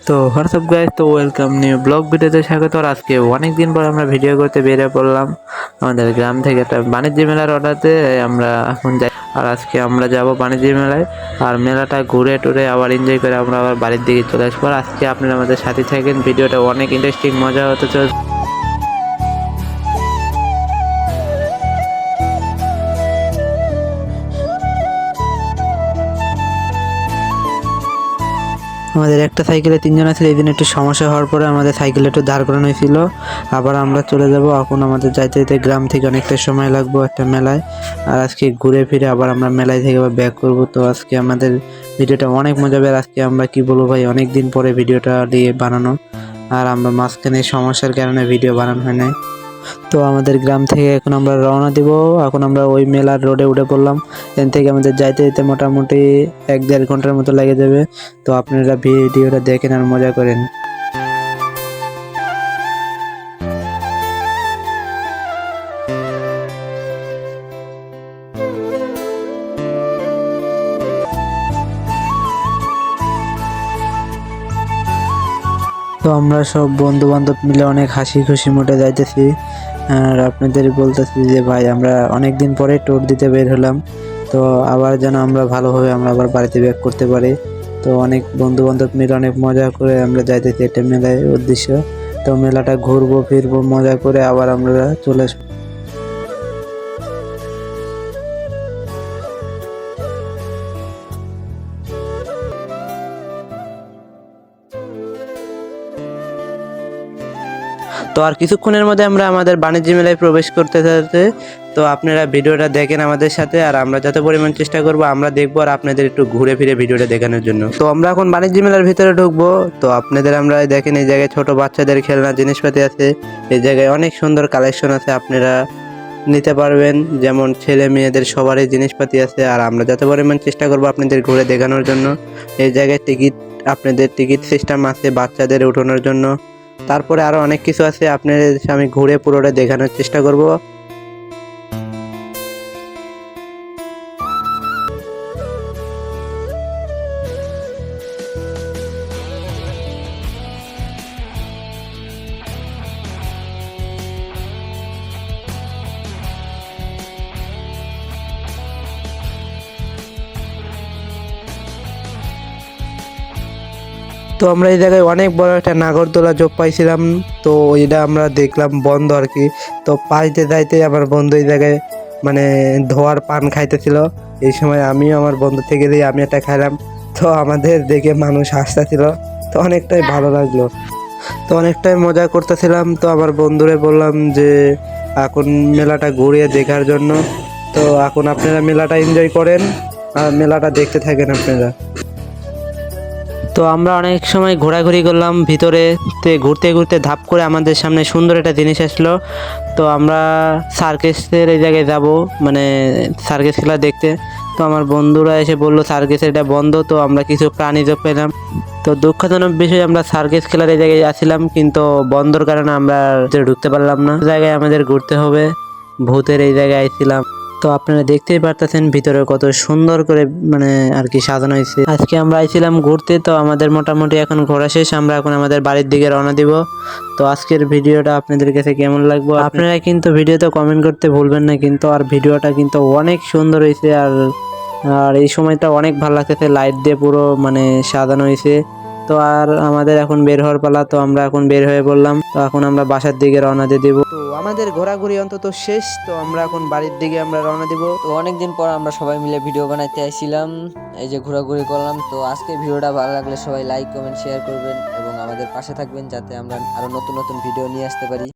তো WhatsApp guys, তো welcome new blog ভিডিওতে স্বাগত। আর আজকে অনেক দিন পর আমরা ভিডিও করতে বেরিয়ে পড়লাম আমাদের গ্রাম থেকে একটা বাণিজ্য মেলার অর্ডারতে আমরা এখন যাই। আর আজকে আমরা যাব বাণিজ্য মেলায়, আর মেলাটা ঘুরে টুরে আবার এনজয় করে আমরা আবার বাড়ির দিকে চলে আসবো। আর আজকে আপনারা আমাদের সাথে থাকেন, ভিডিওটা অনেক ইন্টারেস্টিং মজা হতে চলছে। আমাদের একটা সাইকেলে তিনজন আছে, এই দিন একটু সমস্যা হওয়ার পরে আমাদের সাইকেল একটু দাঁড় করানো হয়েছিল। আবার আমরা চলে যাব। এখন আমাদের যাইতে যেতে গ্রাম থেকে অনেকটা সময় লাগবে একটা মেলায়। আর আজকে ঘুরে ফিরে আবার আমরা মেলায় থেকে আবার ব্যাক করব। তো আজকে আমাদের ভিডিওটা অনেক মজা হবে। আজকে আমরা কি বলবো ভাই, অনেক দিন পরে ভিডিওটা দিয়ে বানানো, আর আমরা মাঝখানে সমস্যার কারণে ভিডিও বানানো হয় নাই। তো আমাদের গ্রাম থেকে এখন আমরা রওনা দিব। এখন আমরা ওই মেলার রোডে উঠে পড়লাম। এখান থেকে আমাদের যাইতে যেতে মোটামুটি 1-1.5 ঘন্টার মতো লেগে যাবে। তো আপনারা ভিডিওটা দেখেন আর মজা করেন। তো আমরা সব বন্ধু বান্ধব মিলে অনেক হাসি খুশি মোটে যাইতেছি। আর আপনাদের বলতেছি যে ভাই, আমরা অনেক দিন পরে ট্যুর দিতে বের হলাম। তো আবার যেন আমরা ভালোভাবে আমরা আবার বাড়িতে ব্যাক করতে পারি। তো অনেক বন্ধু বান্ধব মিলে অনেক মজা করে আমরা যাইতেছি একটা মেলায় উদ্দেশ্য। তো মেলাটা ঘুরবো ফিরবো মজা করে আবার আমরা চলে আসবো। তো আর কিছুক্ষণের মধ্যে আমরা আমাদের বাণিজ্য মেলায় প্রবেশ করতে যাচ্ছে। তো আপনারা ভিডিওটা দেখেন আমাদের সাথে, আর আমরা যত পরিমাণ চেষ্টা করবো আমরা দেখবো আর আপনাদের একটু ঘুরে ফিরে ভিডিওটা দেখানোর জন্য। তো আমরা এখন বাণিজ্য মেলার ভিতরে ঢুকবো। তো আপনাদের আমরা দেখেন এই জায়গায় ছোট বাচ্চাদের খেলনা জিনিসপাতি আছে। এই জায়গায় অনেক সুন্দর কালেকশন আছে, আপনারা নিতে পারবেন। যেমন ছেলে মেয়েদের সবারই জিনিসপাতি আছে, আর আমরা যত পরিমাণ চেষ্টা করবো আপনাদের ঘুরে দেখানোর জন্য। এই জায়গায় আপনাদের টিকিট সিস্টেম আছে বাচ্চাদের উঠানোর জন্য। তারপরে আরো অনেক কিছু আছে, আপনাদের আমি ঘুরে পুরোটা দেখানোর চেষ্টা করব। তো আমরা এই জায়গায় অনেক বড় একটা নাগরদোলা যোগ পাইছিলাম। তো এটা আমরা দেখলাম বন্ধ আর কি। তো পাইতে যাইতে আমার বন্ধু এই জায়গায় মানে ধোয়ার পান খাইতেছিল। এই সময় আমিও আমার বন্ধু থেকে দিয়ে আমি একটা খাইলাম। তো আমাদের দেখে মানুষ হাসতেছিল, তো অনেকটাই ভালো লাগলো। তো অনেকটাই মজা করতেছিলাম। তো আমার বন্ধুরে বললাম যে এখন মেলাটা ঘুরিয়ে দেখার জন্য। তো এখন আপনারা মেলাটা এনজয় করেন আর মেলাটা দেখতে থাকেন আপনারা। তো আমরা অনেক সময় ঘোরাঘুরি করলাম ভিতরে। ঘুরতে ঘুরতে ধাপ করে আমাদের সামনে সুন্দর একটা জিনিস আসলো। তো আমরা সার্কেসের এই জায়গায় যাব, মানে সার্কেস খেলা দেখতে। তো আমার বন্ধুরা এসে বললো সার্কেসের এটা বন্ধ। তো আমরা কিছু প্রাণীজ পেলাম। তো দুঃখজনক বিষয়, আমরা সার্কেস খেলার এই জায়গায় আসছিলাম, কিন্তু বন্ধর কারণে আমরা ঢুকতে পারলাম না। জায়গায় আমাদের ঘুরতে হবে। ভূতের এই জায়গায় আইছিলাম। তো আপনারা দেখতেই পারতেছেন ভিতরে কত সুন্দর করে মানে আর কি সাজানো হয়েছে। আজকে আমরা আইছিলাম ঘুরতে। তো আমাদের মোটামুটি এখন ঘোরা শেষ, আমরা এখন আমাদের বাড়ির দিকে রওনা দিব। তো আজকের ভিডিওটা আপনাদের কাছে কেমন লাগবে আপনারা কিন্তু ভিডিওতে কমেন্ট করতে ভুলবেন না কিন্তু। আর ভিডিওটা কিন্তু অনেক সুন্দর হয়েছে, আর আর এই সময়টা অনেক ভালো লাগতেছে, লাইট দিয়ে পুরো মানে সাজানো হয়েছে। তো আর আমাদের এখন বের হওয়ার পালা। তো আমরা এখন বের হয়ে পড়লাম। তো এখন আমরা বাসার দিকে রওনা দিয়ে দিব। তো আমাদের ঘোরাঘুরি অন্তত শেষ। তো আমরা এখন বাড়ির দিকে আমরা রওনা দিব। তো অনেকদিন পর আমরা সবাই মিলে ভিডিও বানাইতে আইছিলাম, এই যে ঘোরাঘুরি করলাম। তো আজকে ভিডিওটা ভালো লাগলে সবাই লাইক কমেন্ট শেয়ার করবেন এবং আমাদের পাশে থাকবেন, যাতে আমরা আরো নতুন নতুন ভিডিও নিয়ে আসতে পারি।